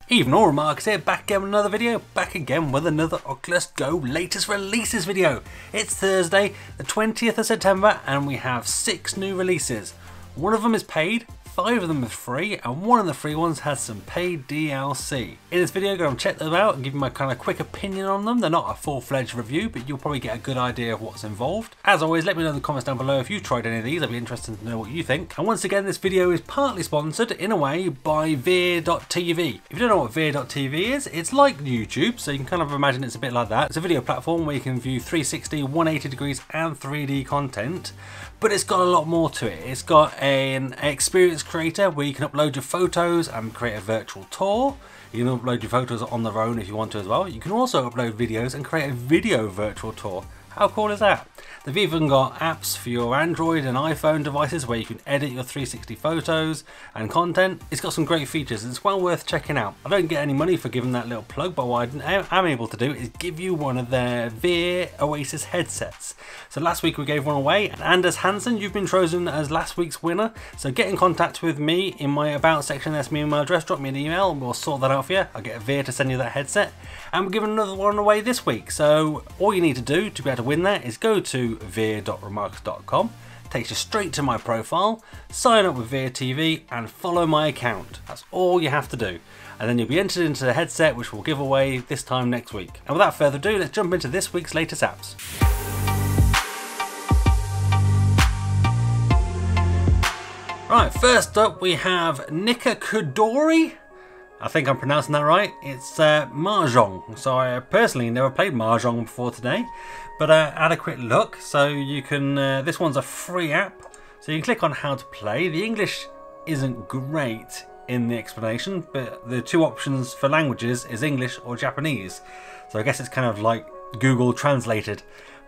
Even all remarks here, back again with another video, back again with another Oculus Go latest releases video. It's Thursday, the 20th of September, and we have 6 new releases. One of them is paid, 5 of them are free, and one of the free ones has some paid DLC. In this video, I'm going to check them out and give you my kind of quick opinion on them. They're not a full-fledged review, but you'll probably get a good idea of what's involved. As always, let me know in the comments down below if you tried any of these. I'd be interested to know what you think. And once again, this video is partly sponsored, in a way, by VR.tv. If you don't know what VR.tv is, it's like YouTube, so you can kind of imagine it's a bit like that. It's a video platform where you can view 360, 180 degrees and 3D content, but it's got a lot more to it. It's got an experience creator where you can upload your photos and create a virtual tour. You can upload your photos on their own if you want to as well. You can also upload videos and create a video virtual tour. How cool is that? They've even got apps for your Android and iPhone devices where you can edit your 360 photos and content. It's got some great features and it's well worth checking out. I don't get any money for giving that little plug, but what I am able to do is give you one of their VR Oasis headsets. So last week we gave one away, and Anders Hansen, you've been chosen as last week's winner. So get in contact with me in my about section. That's my email address. Drop me an email and we'll sort that out for you. I'll get a VR to send you that headset, and we're giving another one away this week. So all you need to do to be able to win that is go to VR.remarks.com. Takes you straight to my profile, sign up with VR TV and follow my account. That's all you have to do. And then you'll be entered into the headset, which we'll give away this time next week. And without further ado, let's jump into this week's latest apps. Right, first up we have Nikakudori. I think I'm pronouncing that right. It's Mahjong. So I personally never played Mahjong before today, but I had a quick look. So you can, this one's a free app. So you can click on how to play. The English isn't great in the explanation, but the two options for languages is English or Japanese. So I guess it's kind of like Google translated,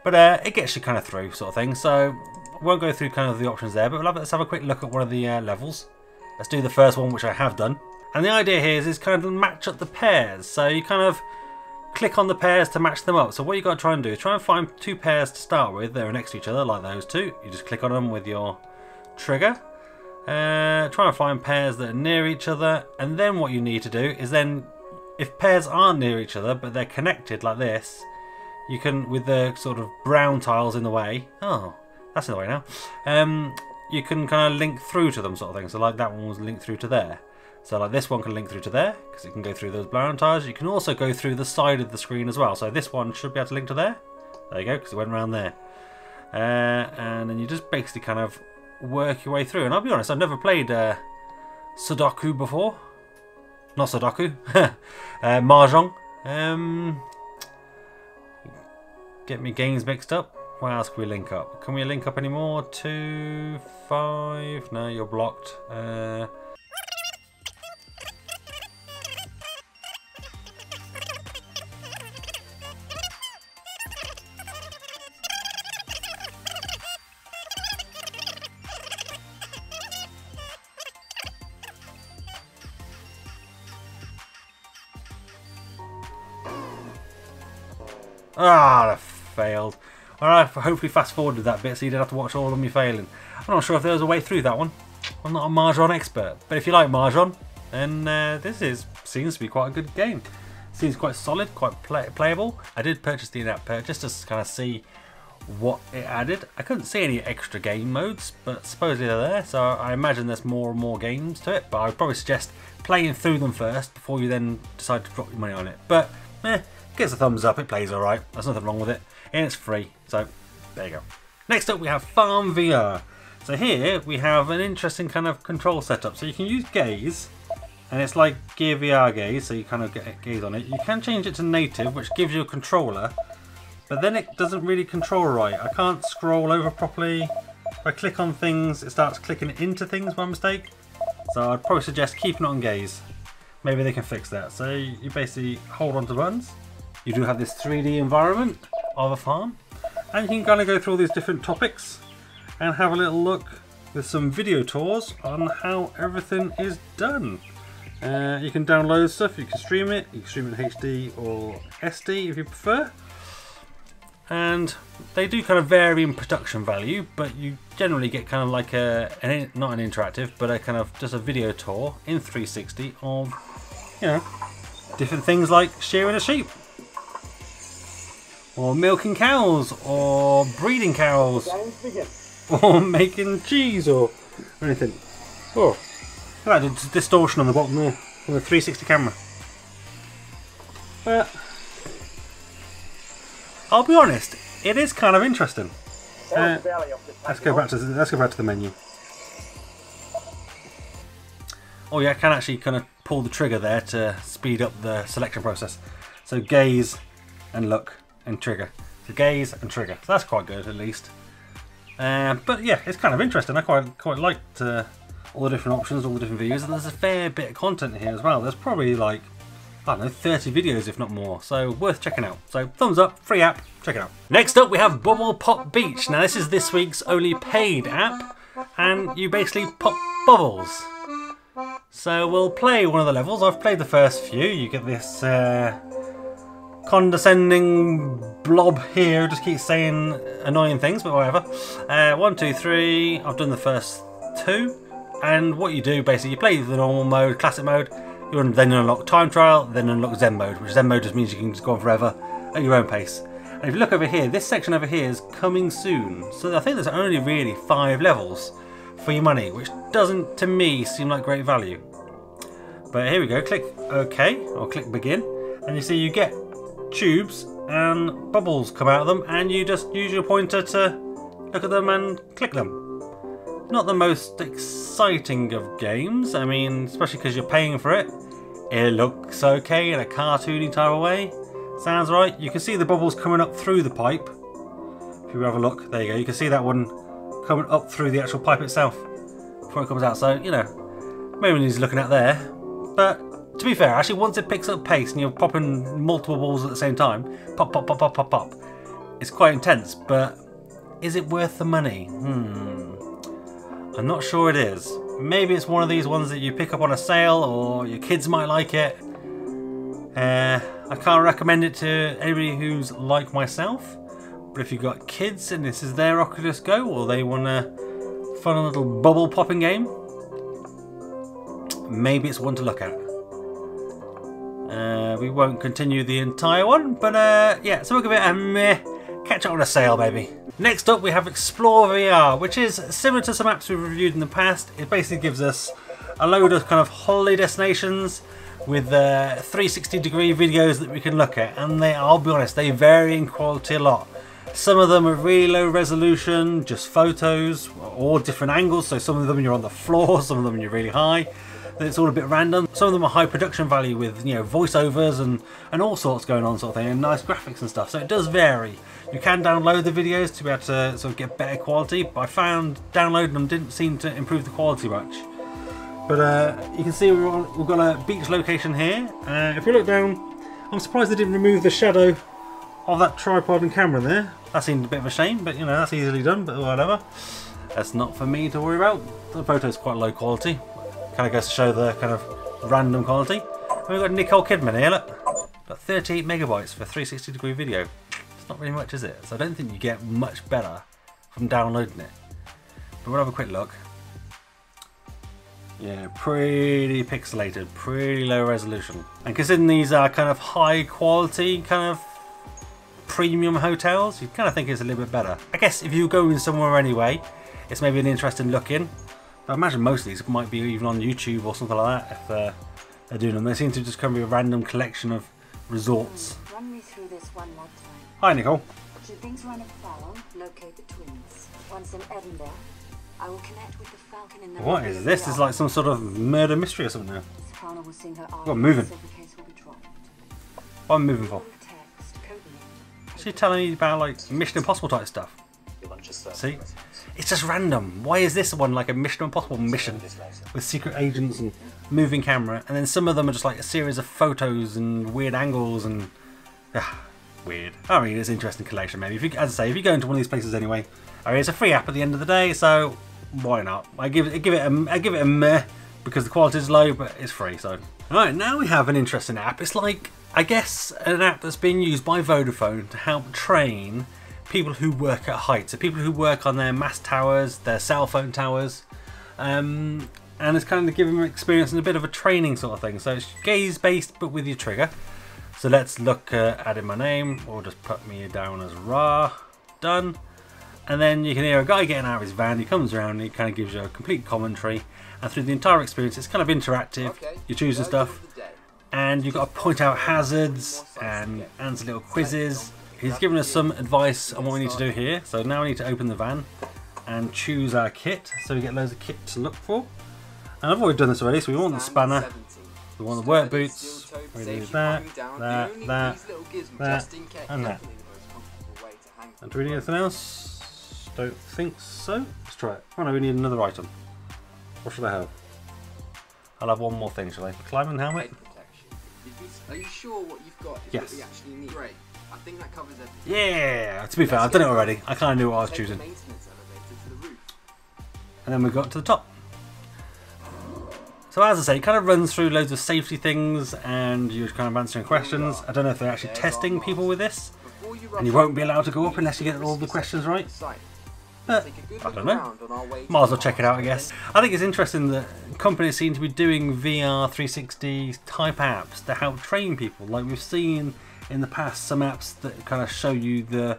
but it gets you kind of through sort of thing. So I won't go through kind of the options there, but let's have a quick look at one of the levels. Let's do the first one, which I have done. And the idea here is kind of match up the pairs. So you kind of click on the pairs to match them up. So what you got to try and do is try and find 2 pairs to start with. They're next to each other, like those two. You just click on them with your trigger. Try and find pairs that are near each other. And then what you need to do is then, if pairs aren't near each other, but they're connected like this, you can, with the sort of brown tiles in the way, oh, that's in the way now, you can kind of link through to them sort of thing. So like that one was linked through to there. So like this one can link through to there, because it can go through those brown tiles. You can also go through the side of the screen as well. So this one should be able to link to there. There you go, because it went around there. And then you just basically kind of work your way through. And I'll be honest, I've never played Sudoku before. Not Sudoku. Mahjong. Get me games mixed up. What else can we link up? Can we link up anymore? 2, 5. No, you're blocked. Ah, that failed. Alright, hopefully fast forwarded that bit so you didn't have to watch all of me failing. I'm not sure if there was a way through that one. I'm not a Mahjong expert, but if you like Mahjong, then seems to be quite a good game. Seems quite solid, quite playable. I did purchase the in-app purchase just to kind of see what it added. I couldn't see any extra game modes, but supposedly they're there, so I imagine there's more and more games to it, but I would probably suggest playing through them first before you then decide to drop your money on it. But, gives a thumbs up, it plays alright, there's nothing wrong with it, and it's free, so there you go. Next up we have FarmVR. So here we have an interesting kind of control setup. So you can use gaze, and it's like Gear VR gaze, so you kind of get gaze on it. You can change it to native, which gives you a controller, but then it doesn't really control right. I can't scroll over properly. If I click on things, it starts clicking into things by mistake. So I'd probably suggest keeping it on gaze. Maybe they can fix that. So you basically hold on to buttons. You do have this 3D environment of a farm, and you can kind of go through all these different topics and have a little look with some video tours on how everything is done. You can download stuff, you can stream it in HD or SD if you prefer. And they do kind of vary in production value, but you generally get kind of like not an interactive, but a kind of just a video tour in 360 of, you know, different things like shearing a sheep, or milking cows, or breeding cows, or making cheese, or anything. Oh, look at that distortion on the bottom there, on the 360 camera. But I'll be honest, it is kind of interesting. Let's go back to the menu. Oh yeah, I can actually kind of pull the trigger there to speed up the selection process. So gaze and look and trigger. So gaze and trigger. So that's quite good at least. But yeah, it's kind of interesting. I quite liked all the different options, all the different views, and there's a fair bit of content here as well. There's probably like, I don't know, 30 videos if not more, so worth checking out. So thumbs up, free app, check it out. Next up we have Bubble Pop Beach. Now this is this week's only paid app, and you basically pop bubbles. So we'll play one of the levels. I've played the first few. You get this condescending blob here who just keeps saying annoying things, but whatever. 1, 2, 3, I've done the first 2, and what you do basically, you play the normal mode, classic mode, then unlock time trial, then unlock Zen mode, which Zen mode just means you can just go on forever at your own pace. And if you look over here, this section over here is coming soon, so I think there's only really 5 levels for your money, which doesn't to me seem like great value. But here we go, click OK, or click begin, and you see you get tubes and bubbles come out of them, and you just use your pointer to look at them and click them. Not the most exciting of games, I mean, especially because you're paying for it. It looks okay in a cartoony type of way. Sounds right. You can see the bubbles coming up through the pipe. If you have a look, there you go. You can see that one coming up through the actual pipe itself before it comes out. So, you know, maybe he's looking at there. But to be fair, actually, once it picks up pace and you're popping multiple balls at the same time, pop, pop, pop, pop, pop, pop, it's quite intense. But is it worth the money? I'm not sure it is. Maybe it's one of these ones that you pick up on a sale, or your kids might like it. I can't recommend it to anybody who's like myself, but if you've got kids and this is their Oculus Go, or they want a fun little bubble popping game, maybe it's one to look at. We won't continue the entire one, but yeah, so we'll give it a meh. Catch it on a sale maybe. Next up we have Explor VR, which is similar to some apps we've reviewed in the past. It basically gives us a load of kind of holiday destinations with 360 degree videos that we can look at, and I'll be honest, they vary in quality a lot. Some of them are really low resolution, just photos, or different angles, so some of them you're on the floor, some of them you're really high. It's all a bit random. Some of them are high production value with, you know, voiceovers and all sorts going on sort of thing, and nice graphics and stuff, so it does vary. You can download the videos to be able to sort of get better quality, but I found downloading them didn't seem to improve the quality much. But you can see we've got a beach location here. If we look down, I'm surprised they didn't remove the shadow of that tripod and camera there. That seemed a bit of a shame, but you know, that's easily done, but whatever. That's not for me to worry about. The photo's quite low quality. Kind of goes to show the kind of random quality. And we've got Nicole Kidman here, look. Got 38 megabytes for 360 degree video. It's not really much, is it? So I don't think you get much better from downloading it. But we'll have a quick look. Yeah, pretty pixelated, pretty low resolution. And considering these are kind of high quality, kind of premium hotels, you kind of think it's a little bit better. I guess if you're going somewhere anyway, it's maybe an interesting look in. But I imagine most of these might be even on YouTube or something like that if they're doing them. They seem to just come with a random collection of resorts. Run me through this one more time. Hi, Nicole. Should things run afoul, locate the twins. Once in Edinburgh, I will connect with the Falcon in the... What is this? This is like some sort of murder mystery or something now. Soprano will sing her What, I'm moving? so the case will be dropped. What am I moving for? Text, code name. She's telling me about like Mission Impossible type stuff. See? It's just random. Why is this one like a Mission Impossible mission with secret agents and moving camera, and then some of them are just like a series of photos and weird angles and weird. I mean, it's an interesting collection maybe. If you, as I say, if you go into one of these places anyway, I mean, it's a free app at the end of the day, so why not? I give it a meh because the quality is low, but it's free. So alright, now we have an interesting app. It's like, I guess, an app that's being used by Vodafone to help train people who work at height, so people who work on their mast towers, their cell phone towers. and it's kind of giving them experience and a bit of a training sort of thing. So it's gaze based but with your trigger. So let's look at adding my name, or just put me down as Ra. Done. And then you can hear a guy getting out of his van. He comes around and he kind of gives you a complete commentary, and through the entire experience it's kind of interactive. You choose the stuff and you've got to point out hazards and answer little quizzes. He's given us some advice on what we need to do here. So now we need to open the van and choose our kit. So we get loads of kit to look for. And I've already done this already, so we want the spanner, we want the work boots, we need that, that, and that. And do we need anything else? Don't think so. Let's try it. Oh no, we need another item. What should I have? I'll have one more thing, shall I? Climbing helmet? Are you sure what you've got is what we actually need? Great. I think that covers everything. Yeah, to be fair, I've done it already. I kind of knew what I was choosing. And then we got to the top. So as I say, it kind of runs through loads of safety things and you're kind of answering questions. I don't know if they're actually testing people with this. And you won't be allowed to go up unless you get all the questions right. But, I don't know. Might as well check it out, I guess. I think it's interesting that companies seem to be doing VR 360 type apps to help train people. Like we've seen in the past some apps that kind of show you the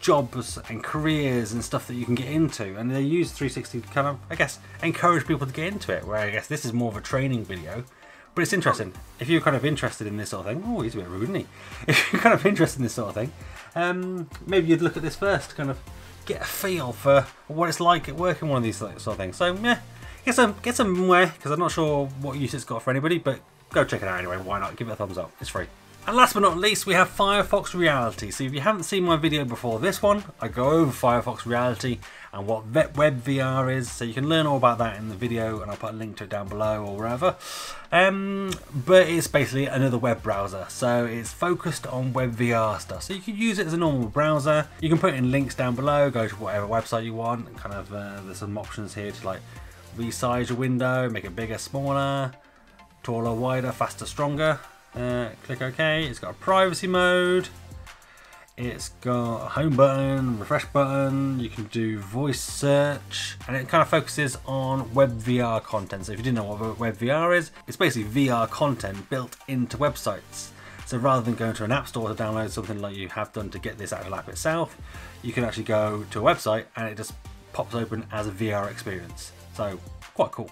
jobs and careers and stuff that you can get into, and they use 360 to kind of, I guess, encourage people to get into it, where I guess this is more of a training video. But it's interesting. If you're kind of interested in this sort of thing, oh, he's a bit rude, isn't he? If you're kind of interested in this sort of thing, maybe you'd look at this first to kind of get a feel for what it's like at working one of these sort of things. So yeah, get somewhere, because I'm not sure what use it's got for anybody, but go check it out anyway. Why not? Give it a thumbs up. It's free. And last but not least, we have Firefox Reality. So if you haven't seen my video before this one, I go over Firefox Reality and what web VR is, so you can learn all about that in the video, and I'll put a link to it down below or wherever. But it's basically another web browser, so it's focused on web VR stuff. So you can use it as a normal browser. You can put in links down below, go to whatever website you want. Kind of there's some options here to like resize your window, make it bigger, smaller, taller, wider, faster, stronger. Click OK. It's got a privacy mode. It's got a home button, refresh button. You can do voice search, and it kind of focuses on web VR content. So if you didn't know what web VR is, it's basically VR content built into websites. So rather than going to an app store to download something like you have done to get this actual app itself, you can actually go to a website and it just pops open as a VR experience. So quite cool.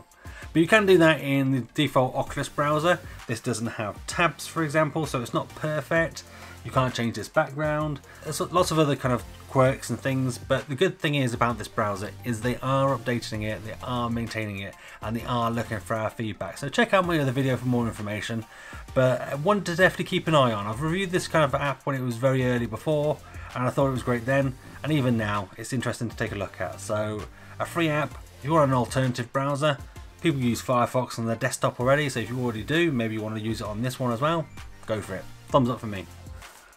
But you can do that in the default Oculus browser. This doesn't have tabs, for example, so it's not perfect. You can't change this background. There's lots of other kind of quirks and things, but the good thing is about this browser is they are updating it, they are maintaining it, and they are looking for our feedback. So check out my other video for more information, but one to definitely keep an eye on. I've reviewed this kind of app when it was very early before, and I thought it was great then, and even now it's interesting to take a look at. So a free app, if you want an alternative browser. People use Firefox on their desktop already, so if you already do, maybe you want to use it on this one as well, go for it. Thumbs up for me.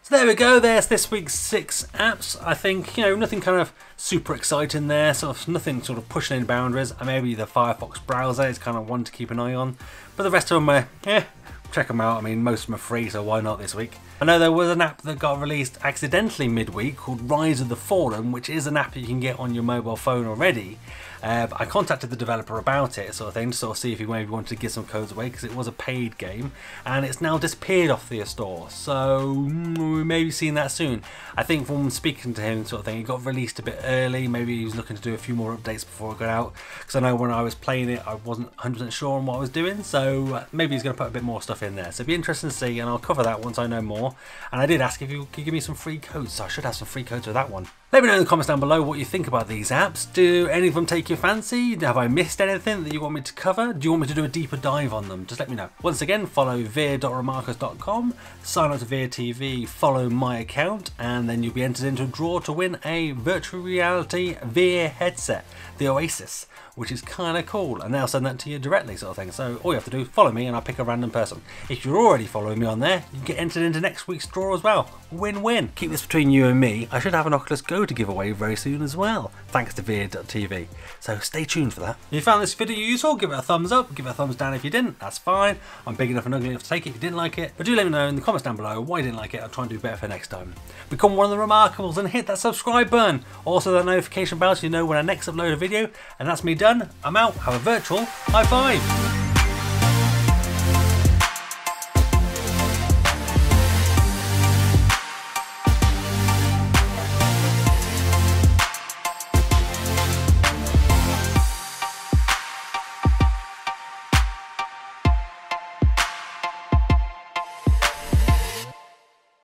So there we go, there's this week's 6 apps. I think, you know, nothing kind of super exciting there, sort of nothing sort of pushing any boundaries. And maybe the Firefox browser is kind of one to keep an eye on, but the rest of them are, check them out. I mean, most of them are free, so why not this week? I know there was an app that got released accidentally midweek called Rise of the Fallen, which is an app that you can get on your mobile phone already. I contacted the developer about it, sort of thing, to sort of see if he maybe wanted to give some codes away, because it was a paid game, and it's now disappeared off the store, so we may be seeing that soon. I think from speaking to him, sort of thing, it got released a bit early. Maybe he was looking to do a few more updates before it got out, because I know when I was playing it I wasn't 100% sure on what I was doing, so maybe he's going to put a bit more stuff in there. So it'd be interesting to see, and I'll cover that once I know more. And I did ask if you could give me some free codes, so I should have some free codes for that one. Let me know in the comments down below what you think about these apps. Do any of them take your fancy? Have I missed anything that you want me to cover? Do you want me to do a deeper dive on them? Just let me know. Once again, follow veer.remarkers.com, sign up to Veer TV, follow my account, and then you'll be entered into a draw to win a virtual reality Veer headset, the Oasis, which is kind of cool, and they'll send that to you directly, sort of thing. So all you have to do is follow me and I'll pick a random person. If you're already following me on there, you can get entered into next week's draw as well. Win-win. Keep this between you and me. I should have an Oculus Go Go to give away very soon as well, thanks to VR.tv. So stay tuned for that. If you found this video useful, give it a thumbs up, give it a thumbs down if you didn't, that's fine. I'm big enough and ugly enough to take it if you didn't like it. But do let me know in the comments down below why you didn't like it. I'll try and do better for next time. Become one of the Remarkables and hit that subscribe button. Also that notification bell so you know when I next upload a video. And that's me done. I'm out. Have a virtual high five.